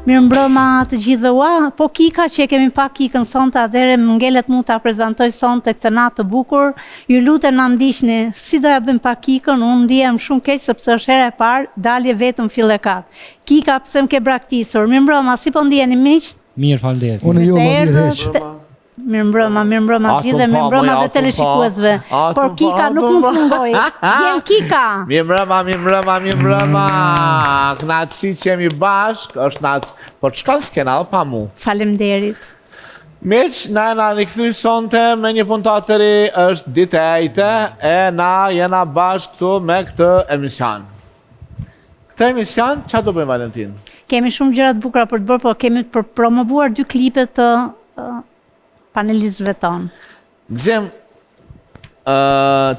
Mirëmbrëma të gjithë ua, po Kika që e kemi pak Kikën sonte, atëherë më ngelet mu ta prezantoj sonte këtë natë të bukur. Ju lutem na ndiqni, si do ja bëjmë pak Kikën, unë ndihem shumë keq sepse është hera e parë, dalje vetëm fillekat. Kika, pse më ke braktisur? Mirëmbrëma, si po ndjeni miq? Mirë, faleminderit. Unë jo më mirë. Mirëmbrëma të gjithë, mirëmbrëma dhe teleshikuesve. Por Kika nuk mund të mungoj. Vjen Kika. Mirëmbrëma. Knatësi që jemi bashk, është natë, po të shkon s'kena pa mu. Faleminderit. Miq, na një këthuj sonte me një puntatëri, është ditë e ejte, e na jena bashk këtu me këtë emision. Këtë emision, që do bëjmë Valentin? Kemi shumë gjëra të bukura për të bërë, po kemi për promovuar 2 klipe të panelistëve tonë. Gzim,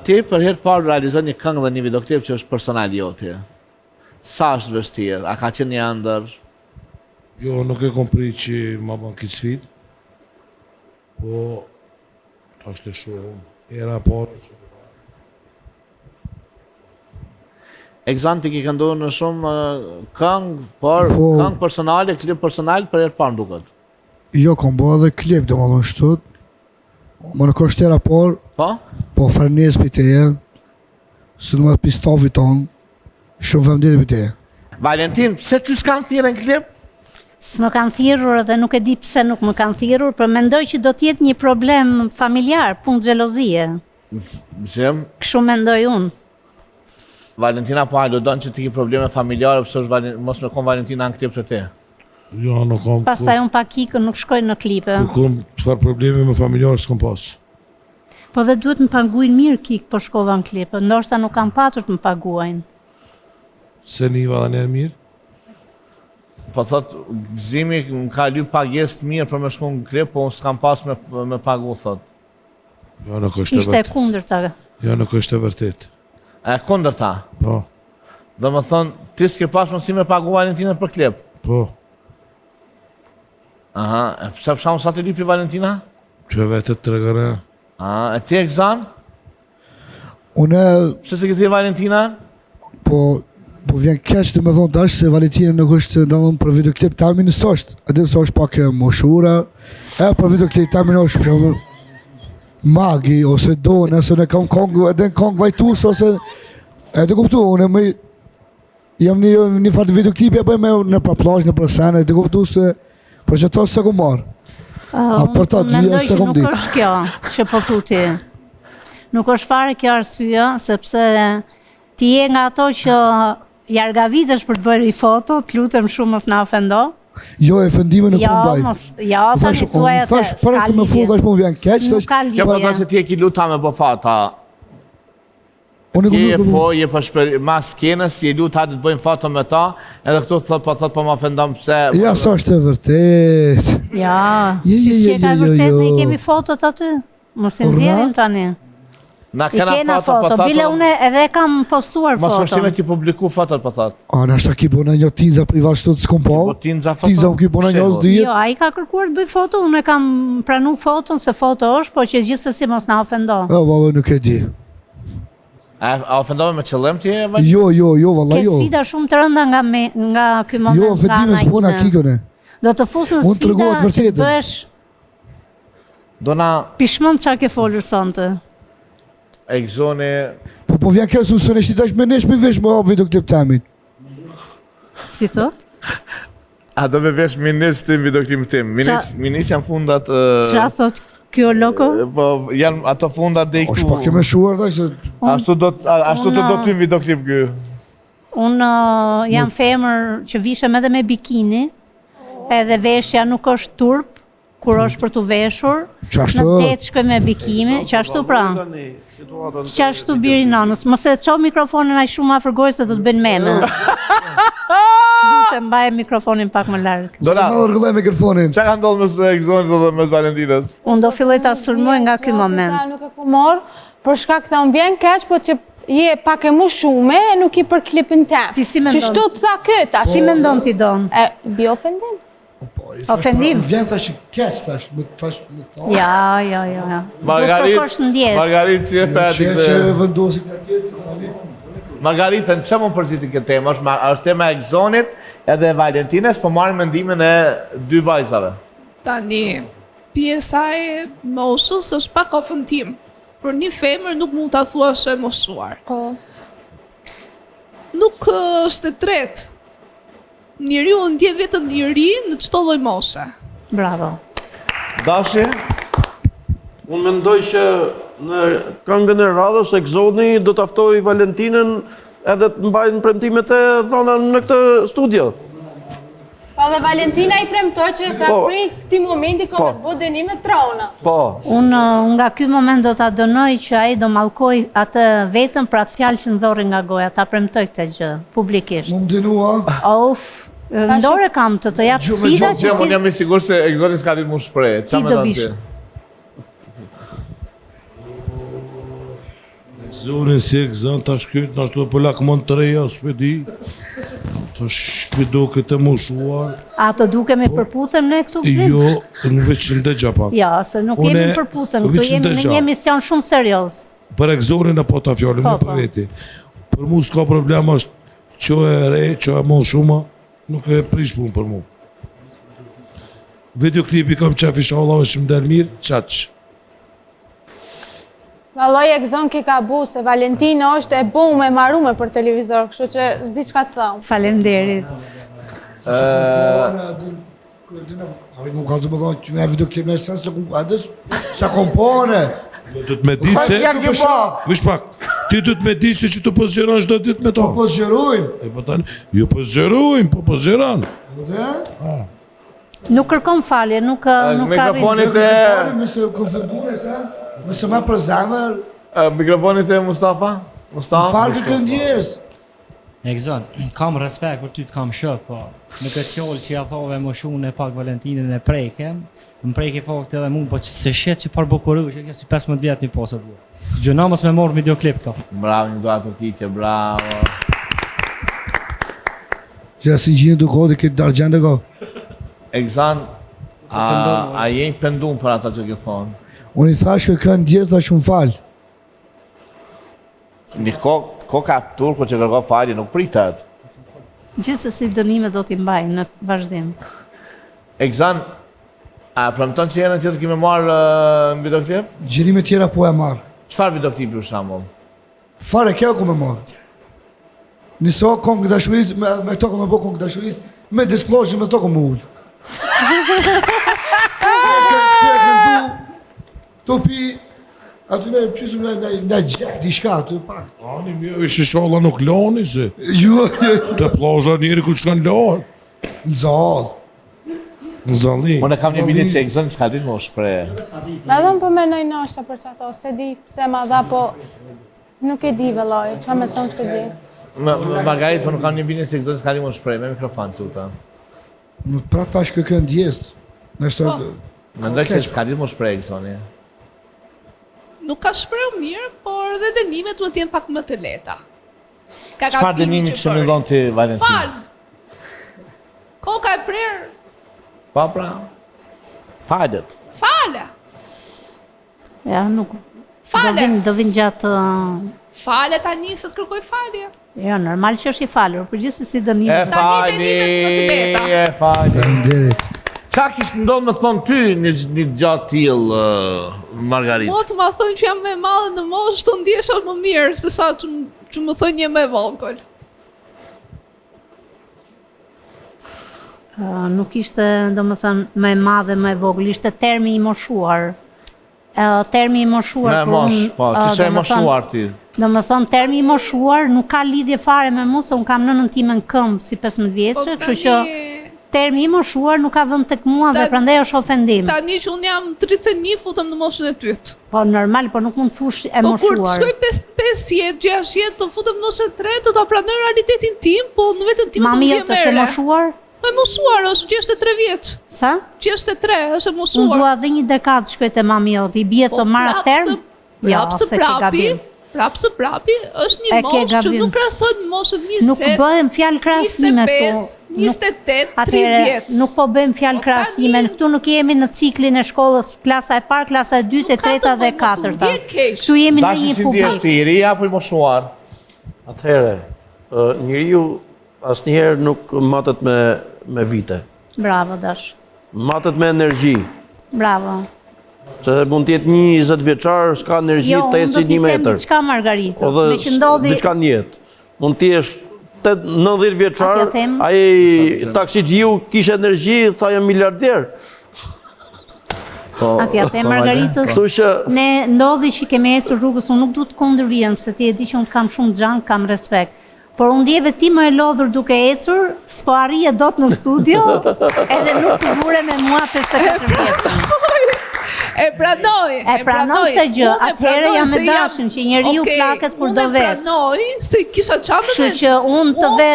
ti për herë parë realizon një këngë dhe një videoklip që është personal joti. Sa është vështirë? A ka qenë një ëndër? Jo, nuk e kom prit që ma ban këtë sfidë, po është e shumë. Era parë që... Egzan ti ki këndu në shumë këngë, por këngë personale, klip personal për herë parë duket. Jo, kom bërë edhe klip dhe më dhënë shtut. Më nuk është tjera por, po farnes për teje, së në më pistovi tonë, shumë vëmdiri për teje. Valentin, pse ty s'kanë thirrën klip? S'më kanë thirrur dhe nuk e di pse nuk më kanë thirrur, për mendoj që do t'jetë një problem familjar, punë xhelozie. Zem? Kështu mendoj unë. Valentina, po aludon që ti ki probleme familjare, pëse mos me kon Valentina në klip të te? Jo, nuk kom... Pastaj unë pa Kikën nuk shkoj në klipe. Kur kom çfarë probleme me familjarë s'kom pas. Po dhe duhet më paguajnë mirë Kikë, po shkova në klipe. Ndoshta nuk kam patur të më paguajnë. Se niva dhe njerë mirë? Po thot, Gzimi më ka lyp pagesë të mirë për me shku në klip, po unë s'kam pas me pagu, thot. Jo, nuk është e vërtet. Ishte e kundërta. Jo, nuk është e vërtet. E kundërta? Po. Do më thonë, ti s'ke pas mësi me pagu Valentinën për klip? Po. Aha, e pse fshamu sa të lipi Valentina? Që vetët të regare. E ti Egzan? Une... Pse se këti Valentina? Po vjen keq të me thonë tash se Valentina nuk është ndalon për videoklip të amin nësë është. Edhe nësë është pak e moshura. Për videoklip të amin është për magi, ose do, nëse në kam kongë, edhe në kongë vajtus, ose... E të kuptu, unë me... Jam një farë videoklipi e bëjme në për plazh, në për sene, e të kuptu se... Për që to se ku marë. Mendoj që nuk është kjo që po thuti. Nuk është fare kjo arsyeja, sepse ti je nga ato që jargavitesh për të bërë i foto, të lutem shumë mos na ofendo. Jo, e fëndime nuk po mbaj. Jo, tani thuaj atë. Thash, para se më full, thash po vjen keq. Kjo po thashtë ti e ki luta me bo fata. Je për mas skenës, je luta të bëjmë foto me ta, edhe këtu thot po më ofendon pse... Ja, sa është e vërtet. Ja, si që ka vërtet, ne i kemi fotot aty. Mos i nxjerrim tani. Na kena foto, bile une edhe kam postuar foto. Mos vështime ti publiku fotot, po thot. A, nështë ta ki bona një tinza privat shtu të s'kom po? Tinza foto? Tinza më ki bona një osë dhjet? Jo, a i ka kërkuar të bëj foto, une kam pranu foton se foto është, po që gjithsesi mos na ofendo. Valla, nuk e di. A ofendove me qëllim ti? Jo, valla, jo. Ke sfida shumë të rënda nga ky moment. Jo, fetime s'pona Kikën e. Do të fusën sfida që të bësh... Dona... Pishmën qa ke folur sonte. Egzoni... Po vjen kësë unë së tash me nesh me vesh më videoklip të amin. Si thot? A do me vesh minis tim videoklip tim. Minis janë fundat... Qa thot? Kjo loko? Po, janë ato fundat dhe i këtu... Oshë pak keme shuar da që... Ashtu të do ty videoklip kjo. Unë jam femër që vishem edhe me bikini, edhe veshja nuk është turp, kur është për të veshur. Qashtu? Në tetë shkoj me bikini, qashtu pra. Qashtu biri nanës, mëse të qohë mikrofonin a shumë afër gojë se do të bënë meme. Lutem mbaj mikrofonin pak më larg. Dona, më rregulloj mikrofonin. Çka ka ndodhur me Egzonit dhe me Valentinës? Unë do filloj ta sulmoj nga ky moment. Nuk e ku marr, për shkak se unë vjen keq, po që je pak e më shumë e nuk i për klipin tem. Ti si mendon? Çështu të tha këta. Si mendon ti Don? Bi ofendim. Ofendim? Vjen thash keq thash, më thash me to. Ja. Margarit si e fati. Që vendosi këta tjetër, Margaritën, pse më përziti këtë temë? Është tema e Gzonit edhe Valentines, po marrim mendimin e dy vajzave. Tani, pjesa e moshës është pak ofendim. Për një femër nuk mund ta thuash e moshuar. Po. Nuk është e tretë. Njeriu ndjen veten i ri në çdo lloj moshe. Bravo. Dashi? Unë mendoj që në këngën e radhës e Gzoni do të aftoj Valentinën edhe të mbajnë premtimet e dhëna në këtë studio. Pa dhe Valentina i premtoj që sa Po. prej këtij momenti ka të bëjë dënime trona. Po. Unë nga ky moment do ta dënoj që ai do mallkoj atë vetëm për atë fjalë që nxorri nga goja, ta premtoj këtë gjë publikisht. Më dënua. Of, ndore kam të jap Gjumë, sfida Që që unë ti jam i sigurt se Gzoni s'ka ditë më shpreh. Ti do bish. Zonin si e Gzon tash kyt, na shto po lakmon të reja, s'pe di. Tash do këtë moshuar. ato dukemi përputhem ne këtu gzim. Jo, në veç në dëgja pak. Ja, se nuk Une, jemi përputhem, këtu veç jemi në ndëgja. një emision shumë serioz. Për Gzonin apo ta fjalën, Po, më për po. veti. Për mu s'ka problem, është që e re, që e moshuma, nuk e prish punë për mu. Videoklipi kam qef isha Allah është më del mirë, qaq. Valloj e Gzon ki ka bu se Valentina është e bume e marume për televizor, kështu që s'di çka të thom. Faleminderit. Ai më ka zë më thonë që në videoklip në sens se adës sa kompone. Do të me ditë se... Vish pak, ti do të me ditë se që të pëzgjeran çdo ditë me to. Po zgjerojmë. E po tani, jo pëzgjerojmë, po pëzgjeran. Nuk kërkon falje, nuk ka Mikrofonit e... Nëse konfundune sa, nëse ma për zemër, Mikrofonit e Mustafa? falë këtë ndjes. E Gzon, kam respekt për ty të kam shok, po në këtë qolë që ja thove më shumë e pak Valentinën e prekem, më preke fakt edhe mund, po që se shet që farë bukuru, që kjo si 15 vjetë një posë bu. Gjëna mos me morë videoklip këto. Bravo, një doa të kitje, bravo. Që asë një gjinë duko dhe këtë dargjende ko. Gzon, a jenë pendun për ata që ke thonë? Unë i thash që kënë ndjes dhe shumë falë. Një koka turko që kërko falje nuk pritet. Gjithsesi dënime do t'i mbaj në vazhdim. Gzon, a premton që jenën tjetër kime marrë në videoklip? Gjërime tjera po e marë. Çfarë videoklipi për shembull? Fare kjo ku me marë. Niso kongë dashuris, me to ku me bo kongë dashuris, me displojë me to ku me ullë. Të e këndu, topi, aty me qysëm në gjek di shka, aty pak. Ani, mirë, ishe shalla nuk lani se. Jo, Të plazha njëri ku që kanë lanë. në zalë. Në zallim. Unë kam një bindje që Gzoni s'ka ditë më shpreh. Me dhëmë për menoj nashta për që ato, se di pse ma dha, po nuk e di vëlloj, që me thonë se di. Margarit, unë kam një bindje që Gzoni s'ka ditë më shpreh, me mikrofon suta. Në pra thash kë kënë ndjes. Nështë Mendoj se s'ka ditë më shpreh Gzoni. Nuk ka shprehur mirë, por edhe dënimet duhet të jenë pak më të lehta. Ka Çfarë dënimi që më dhon ti Valentin? Fal. Koka e prerë, Pa pra. Falet. fale. Ja, nuk... Fale. Do vinë gjatë... Fale tani se të kërkoj falje. Ja, normal që është i falur, për gjithsesi dënime. E fali, e fali. nderit. Qa kishtë ndonë me thonë ty një gjatë tillë, Margarit? Mo të ma thonë që jam me madhe në moshë, të ndjesha më mirë, se sa që më thonë një me vogël. Nuk ishte, do më thënë, më e madhe, më e vogël, ishte termi i moshuar. Termi i moshuar... Me mosh, po, kishe e moshuar ti. Do më thënë, termi i moshuar nuk ka lidhje fare me mu, se unë kam nënën time në këmbë si 15 vjeçë, kështu që termi i moshuar nuk ka vënd tek mua dhe prandaj është ofendim. Tani që unë jam 31, futëm në moshën e dytë. Po normal, po nuk mund të thush e Po kur të moshuar. shkoj 5 jetë, 6 jetë, të futëm në moshën e tretë, të ta pranoj realitetin tim, po në vetën tim të Mami më jote është e mere. moshuar? Po e moshuar është 63 vjeç. Sa? 63 është e Unë moshuar. dua dhe një dekadë shkoj te mami jote, i bie të marrë term? Prapë së prapi, prapë së prapi, është një E ke moshë që gabim. nuk krahasohet me moshën 20, Nuk bëhem fjalë krahasime 25, këtu. 28, Atëherë, 30. nuk po bëjmë fjalë Po, krahasime. tani- Këtu nuk jemi në ciklin e shkollës, klasa e parë, klasa e dytë, e Nuk ka treta të dhe e bëjë, mos u katërta. ndje keq. Këtu jemi në Dashi një si ndjesh publik. ti, i ri apo i moshuar? Atëherë, njeriu asnjëherë nuk matet me vite. Bravo, Dash. Matet me energji. Bravo. Se mund të jetë 20 vjeçar, s'ka energji të eci 1 metër. Diçka Margaritës, Po me që ndodhi... diçka në jetë. Mund të jesh 90 vjeçar, A t'ja them? ai taksixiu kishte energji, tha jam miliarder. Atja the Margaritës, Kështu që ne ndodhi që kemi ecur rrugës, unë nuk du të kundërvijem, se ti e di që unë kam shumë xhan, kam respekt. Por unë ndjeve ti më e lodhur duke ecur, s'po arrije dot në studio, edhe nuk të vure me mua 54 vjetën. E pranoj. E pranoj këtë gjë, atëherë jam me Dashin që njeriu plaket kur do vet. Unë e pranoj se kisha çantën. Kështu që unë të ve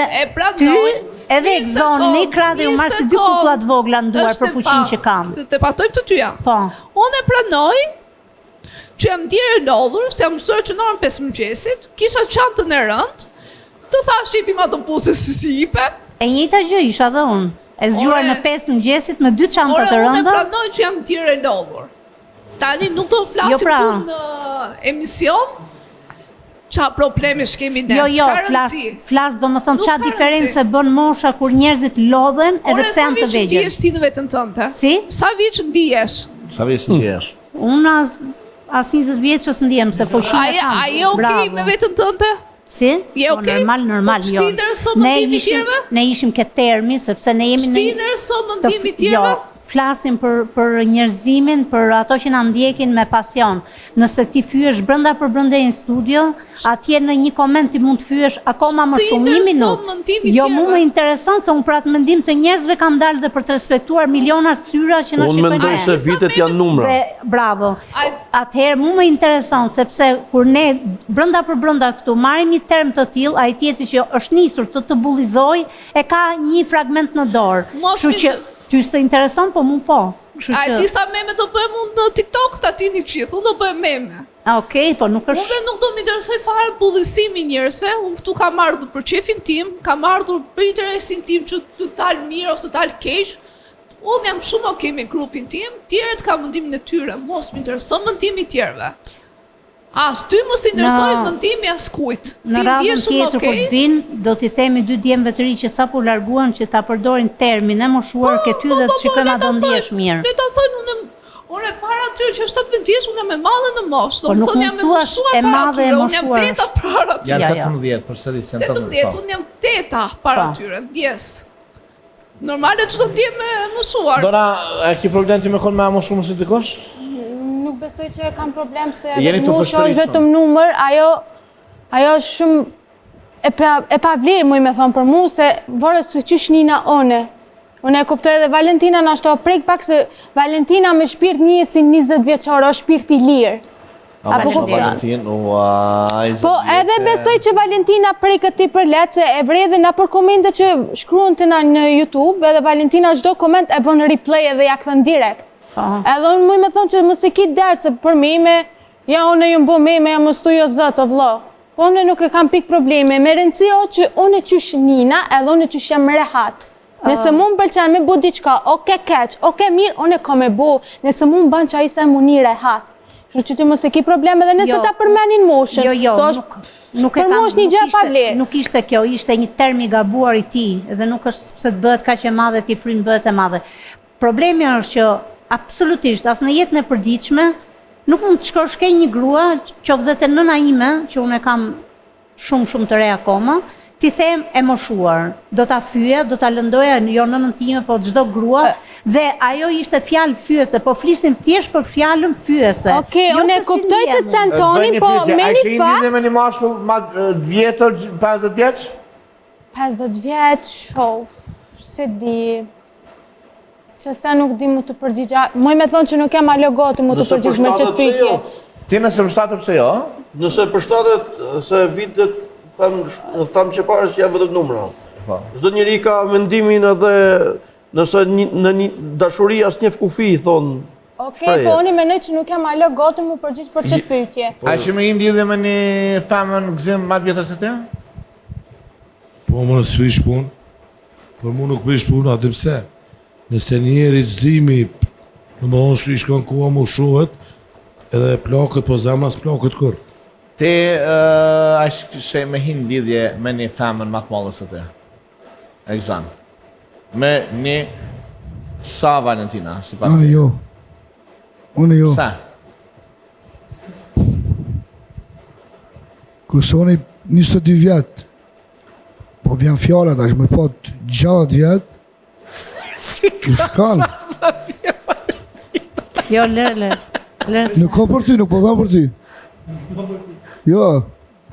ty edhe Gzoni një krah dhe u marr si 2 kukulla të vogla në duar për fuqinë që kam. Të patojmë të tyja. Po. Unë e pranoj që jam ndjerë e lodhur, se jam mësuar që në orën 5 mëngjesit, kisha çantën e rënd, të thash ipim ato pusës si ipe. E njëjta gjë isha dhe unë. E zgjuar në 5 mëngjesit me 2 çanta të rënda. Unë e pranoj që jam ndjerë e lodhur. Tani nuk do flasim këtu në emision qa probleme shkemi ne, flas do më thonë qa diferencë bën mosha kur njerëzit lodhen edhe pse janë të vegjël. Ore, sa vjeç ndihesh ti në vetën tënde? Si? Sa vjeç ndihesh? Sa vjeç ndihesh? Unë as 20 vjeçës ndihem se foshin e kam. A je okej me vetën tënde? Si? Je okej? Normal, jo. Shti intereso mëndimi tjerve? Ne ishim këtë termi, sepse ne jemi... Shti intereso mëndimi tjerve? Flasim për njerëzimin, për ato që na ndjekin me pasion. Nëse ti fyesh brenda për brenda në studio, atje në një koment ti mund të fyesh akoma më shumë, 1 minutë. Jo, mu më intereson se unë për atë mendim të njerëzve kam dalë dhe për të respektuar miliona syra që na shikojnë. Unë mendoj se vitet janë numra. Bravo. Atëherë mu më intereson sepse kur ne brenda për brenda këtu marrim një term të tillë, ai tjetri që është nisur të bullizoj e ka një fragment në dorë. Kështu që ty s'të intereson, po mu po. A disa meme do bëhem unë në TikTok të ati një qithë, unë do bëhem meme. Okej, po nuk është... Unë dhe nuk do më interesoj fare bullizimi njerëzve, unë këtu kam ardhur për qefin tim, kam ardhur për interesin tim që të talë mirë ose talë keq, unë jam shumë okej me grupin tim, tjerët ka mëndimin e tyre, mos më intereson mëndimi tjerve. As ty mos të interesojnë mëndimi as kujt. Në radhën tjetër kur të vinë, do t'i themi 2 djemve të ri që sa po larguan që ta përdorin termin e moshuar ke ty dhe të shikojmë a do ndihesh mirë. Le ta thonë, unë para atyre që 17 vjeç, unë jam e madhe në moshë, do më thonë jam e moshuar para atyre, unë jam 8 para atyre. Janë 18, përsëri se 18, unë jam 8 para atyre, yes. Normale që do t'jem e moshuar. Dora, e ki problem ti me konë me moshuar si dikosh? Nuk besoj që kam problem se mosha është vetëm numër, ajo shumë e pa vlerë mu i me thonë për mu, se vërët se qysh njina one. Unë e kuptoj edhe Valentina në ashtu prek pak se Valentina me shpirt një si 20 vjeqarë, o shpirt i lirë. Apo kupton? Po edhe besoj që Valentina prek këti për letë, se e vredhe na për komente që shkruan të na në YouTube, edhe Valentina gjdo koment e bën replay edhe ja këthën direkt. Edhe unë muj me thonë që mësë i kitë derë, se për mime, ja unë e ju mbo mime, ja mëstu jo zëtë o vlo. Po unë nuk e kam pik probleme, me rëndësia o që unë e qysh njina, edhe unë e qysh jam rehat. Nëse mu më pëlqen me bu diqka, oke keq, oke mirë, unë e ka me bu, nëse mu më banë që a i se mu një rehat. Shru që ti mësë e ki probleme dhe nëse ta përmenin moshën. Jo, për mosh një gjë pa vlerë. Nuk ishte kjo, ishte një term i gabuar i ti, dhe nuk është se të bëhet ka që e madhe, ti frinë bëhet e madhe. Problemi është që absolutisht, as në jetën e përditshme, nuk mund të shkosh ke një grua, qoftë dhe të nëna ime, që unë e kam shumë të re akoma, ti them e moshuar, do ta fyja, do ta lëndoja jo nënën time, po çdo grua, dhe ajo ishte fjalë fyese, po flisim thjesht për fjalën fyese. Okej, unë e kuptoj që të centoni, po me një fakt... A ishe i me një mashkull ma vjetër, 50 vjeç? 50 vjeç, se di... që se nuk di mu të përgjigja... Muj me thonë që nuk jam alo goti mu të përgjigj me qëtë pytje. Ti nëse përshtatët pse jo? Nëse përshtatët se vitet, tham që parë që janë vetëm numra. Çdo njeri ka mendimin edhe nëse në një dashuri asnjë kufi, thonë. Okej, po unë menoj që nuk jam alo goti mu përgjigj për qëtë pytje. A që me i ndidhe me një femën gëzim matë vjetër se te? Po më nësë prish pun, për mu nuk prish pun, atë pse. Nëse njeri zimi, në më onë shkon koha më shuhet, edhe plakët, po zemra s'plakët kur. Ti është me hin lidhje me një femën më të madhe se ti. Egzan. Me një sa Valentina, sipas Unë jo. Unë jo. Sa? Kusoni 22 vjet. Po vjen fjala tash më po 60 vjet. U shkallë. Jo, lërë. Nuk ka për ty, nuk po dha për ty. Jo.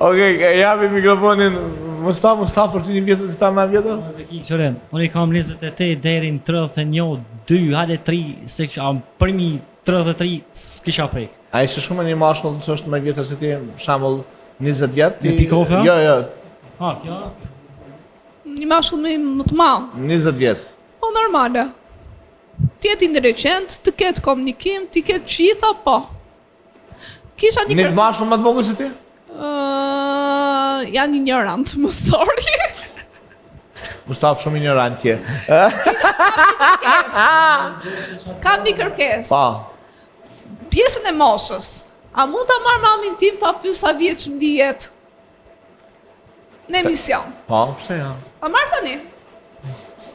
Okej, japi mikrofonin Mustafa për ty një vjetër të femën e vjetër? Qëren, unë i kam 28 deri në 31, 2, hale 3, se përmi 33 s'kisha prek. A ishe shumë një mashkull që është më vjetër se ti, për shembull 20 vjet? Me pikofe? Jo. Ha, kjo? Një mashkull më të madh. 20 vjet. Po normale. Të jetë indreqent, të ketë komunikim, të ketë gjitha, po. Kisha një Një mashkull më të vogël se ti? Janë ignorant, më sorry. Mustafa shumë ignorant je. Kam një kërkesë. Po. Pjesën e moshës. A mund ta marr mamin tim ta pyes sa vjeç ndihet? Në emision. Po, pse ja? A marr tani?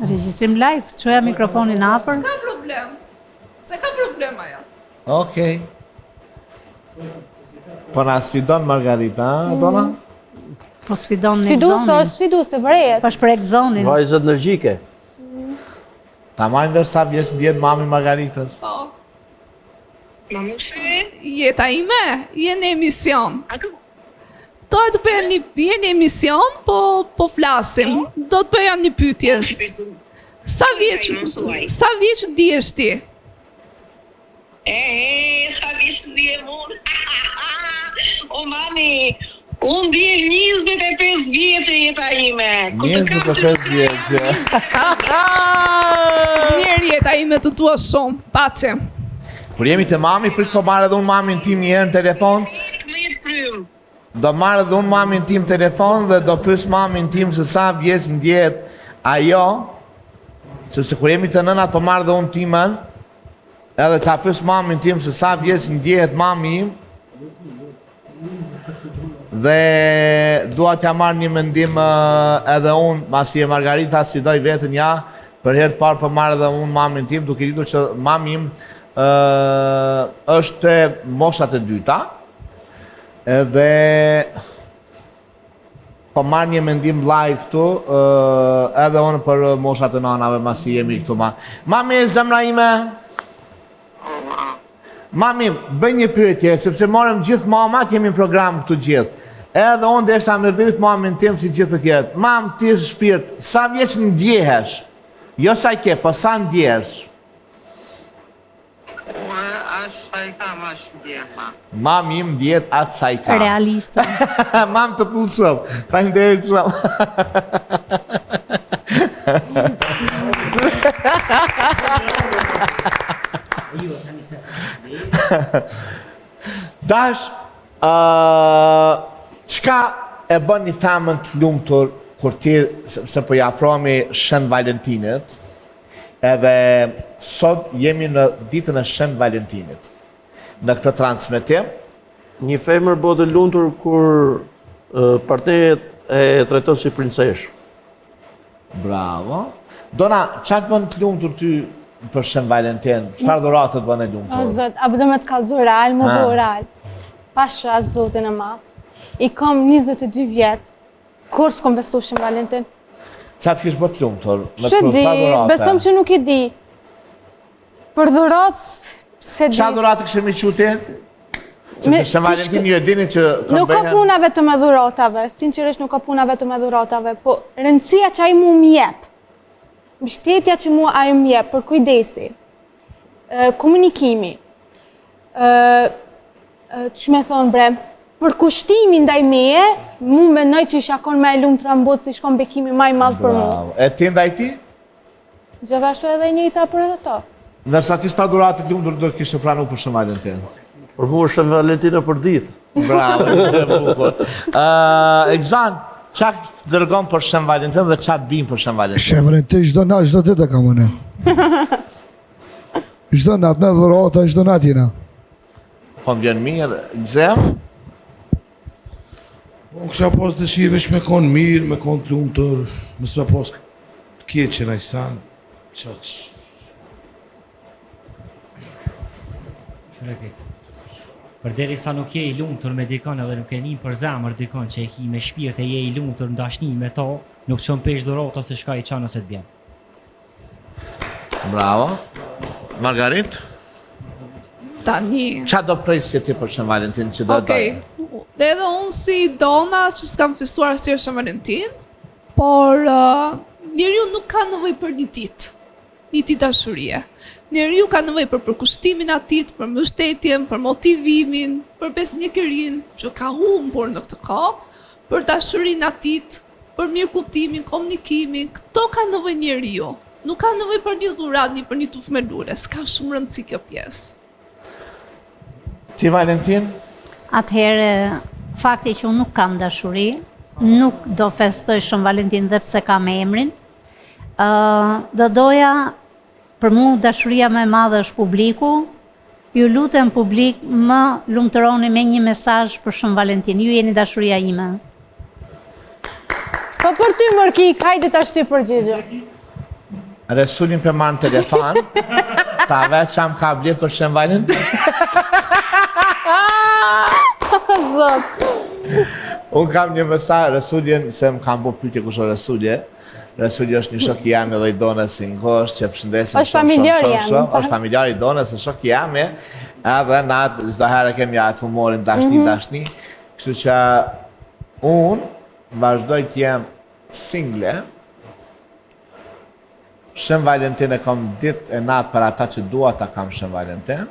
Regjistrim live, çoja mikrofonin afër. S'ka problem. Se ka problem ajo. Okej. Po na sfidon Margarita, dona? Po sfidon në Sfiduese zonin. është sfiduese, vërejet. Po shpreh zonin. Vajzat energjike. Ta marrin dhe sa vjes ndjet mami Margaritës. Po. Jeta ime, je në emision. Do të bëja një emision, po flasim. Do të bëja një pyetje. Sa vjeç ndihesh ti? Sa vjeç ndihem unë? O mami, unë ndihem 25 vjeçë jeta ime. 25 vjeçë. Mirë jeta ime të tua shumë, pace. Kur jemi te mami, prit po marrë edhe unë mamin tim një herë në telefon. Do marrë edhe unë mamin tim telefon dhe do pyes mamin tim se sa vjeç ndjet ajo. Sepse kur jemi te nënat po marrë edhe unë timën. Edhe ta pyes mamin tim se sa vjeç ndjet mami im. Dhe dua t'ja marrë një mendim edhe unë, masi e Margarita sfidoj veten ja, për herë të parë po marrë edhe unë mamin tim, duke ditur që mami im është moshat e dyta, edhe po marrë një mendim live këtu, edhe unë për moshat e nanave, masi jemi këtu ma. Mami, zemra ime, mami, bëj një pyetje, sepse morëm gjithë mamat, jemi në program këtu gjithë. Edhe unë desha me vyt mamin tim si gjithë të tjerë. Mam, ti është shpirt, sa vjeç ndjehesh? Jo sa i ke, po sa ndjehesh? Sa i kam, ashtë ndjeha. Mam im ndjet atë sa i kam. Realiste. Mam të pulsëm, faleminderit shumë. Dash, çka e bën një femën të lumtur kur ti, se po ja afrohemi Shën Valentinit, edhe sot jemi në ditën e Shën Valentinit. Në këtë transmetim, Një femër bëhet e lumtur kur partneri e trajton si princesh. bravo. Dona, çfarë të bën të lumtur ty për Shën Valentin? Çfarë dhuratë të bën e O lumtur? zot, apo do me të kallëzu real, më bëu real. Pasha zotin e madh. I kam 22 vjet. Kur s'kom vestu Shën Valentin? Çfarë kish bë të lumtur? Që di, besom që nuk i di. Për dhuratë, se di. Çfarë dhuratë kishe më quti? Sepse Shën Valentin ju e dini që Nuk ka puna vetëm e dhuratave, sinqerisht nuk ka puna vetëm e dhuratave, po rëndësia që ai mu m'jep, mbështetja që mu ai m'jep, për kujdesi, komunikimi, që me thonë bre, për kushtimi ndaj meje, mu mendoj që isha kon me e lumë të rambut, si shkon bekimi maj madhë për mu. Bravo. E ti ndaj ti? Gjithashtu edhe njëjta për edhe to. Ndërsa ti s'pa dhuratë të lumtur do kishe pranu për Shën Valentin. Për mua është Valentina për ditë. Bravo, e bukur. Egzan, çfarë dërgon për Shën Valentin dhe çfarë bën për Shën Valentin? Shën Valentin çdo natë, çdo ditë e kam unë. Çdo natë me dhurata, çdo natë jena. Po më vjen mirë, Gzem? Unë kësha pas dëshirë veç me konë mirë, me konë të lumëtër, mësë me pas keqen a i sanë, qaq. Përderi sa nuk je i lumtur me dikon edhe nuk e njën për zemër dikon që e ki me shpirt e je i lumtur në dashni me ta, nuk qënë pesh dorota se shka i qanë ose të bjen. Bravo. Margarit? Tani. Qa do presje ti për Shën Valentin që do Okej, edhe unë si dona që s'kam festuar asnjëherë Shën Valentin, por njeriu nuk ka nevojë për një ditë dashurie. Njeriu ka nevojë për përkushtimin atit, për mbështetjen, për motivimin, për besnikërinë që ka humbur në këtë kohë, për dashurinë atit, për mirëkuptimin, komunikimin, këto ka nevojë njeriu. Nuk ka nevojë për një dhuratë, për një tufë me lule, s'ka shumë rëndësi kjo pjesë. Ti Valentin? Atëherë, fakti që unë nuk kam dashuri, nuk do festoj Shën Valentin dhe pse kam emrin, do doja, për mu dashuria më e madhe është publiku, ju lutem publik më lumtëroni me një mesazh për Shën Valentin, ju jeni dashuria ime. Po për ty Mërkik, hajde tash ti përgjigje. Resulin për marë në telefon, ta veç që am ka blie për Shën Valentin. Zot. Unë kam një mesazh, Resulin, se më kam bu pyetje kush është Resulje. Resulje është një shok i jam edhe i donës si ngosh, që përshëndesim është familjar jam. është familjar i donës, është shok i jam, edhe natë, çdo herë kemi atë humorin dashni, kështu që unë vazhdoj të jem single. Shën Valentin e kam ditë e natë për ata që dua ta kam Shën Valentin.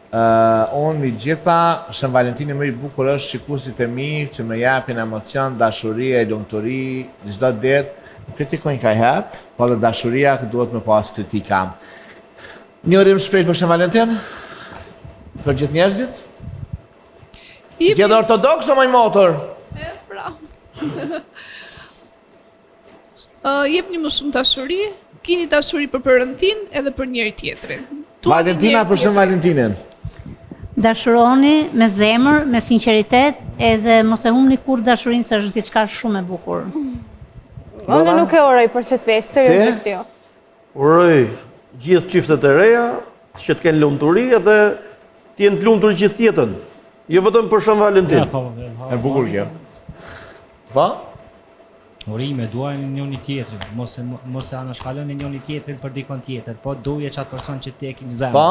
Unë mi gjitha, Shën Valentini më i bukur është shikuesit e mi që më japin emocion, dashuri e lumturi çdo ditë. Kritikojnë ka herë, po dhe dashuria duhet me pas kritika. Një urim shpejt për Shën Valentin? Për gjithë njerëzit? Ti ke ortodoks o më motor? Bravo. Jepni më shumë dashuri, keni dashuri për Perëndin edhe për njëri tjetrin. Valentina për Shën Valentinin. Dashuroni me zemër, me sinqeritet, edhe mos e humbni kur dashurinë se është diçka shumë e bukur. Unë nuk e uroj për çet festë, seriozisht jo. Uroj gjithë çiftet e reja që të kenë lumturi edhe të jenë të lumtur gjithë jetën. Jo vetëm për Shën Valentin. E bukur kjo. Po? Urime, duajnë njëri tjetrin, mos e anashkaloni njëri tjetrin për dikon tjetër, po duje çat person që ti e ke në zemër. Po?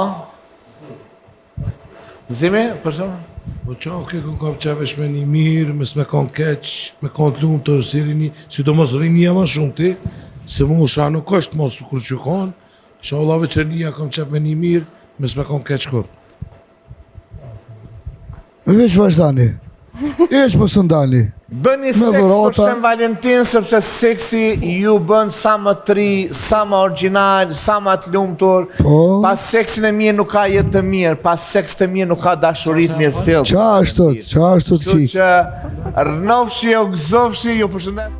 Zimi, për shumë? Po qa, kënë kam qevesh me një mirë, mes me kanë keq, me kanë të lumë të rësirini, si do mos rinia ma shumë ti, se mu usha nuk është mos kur që kanë, që Allahve që rinja kam qep me një mirë, mes me kanë keq kur. Veç vazhdani, eq më së ndani. Bëni seks për Shën Valentin, sepse seksi ju bën sa më tri, sa më original, sa më të lumtur. Pas seksin e mirë nuk ka jetë të mirë, pas seks të mirë nuk ka dashuri të mirë fill. Qa ashtot qik. Kështu që rënofshi o gëzofshi, ju përshëndes.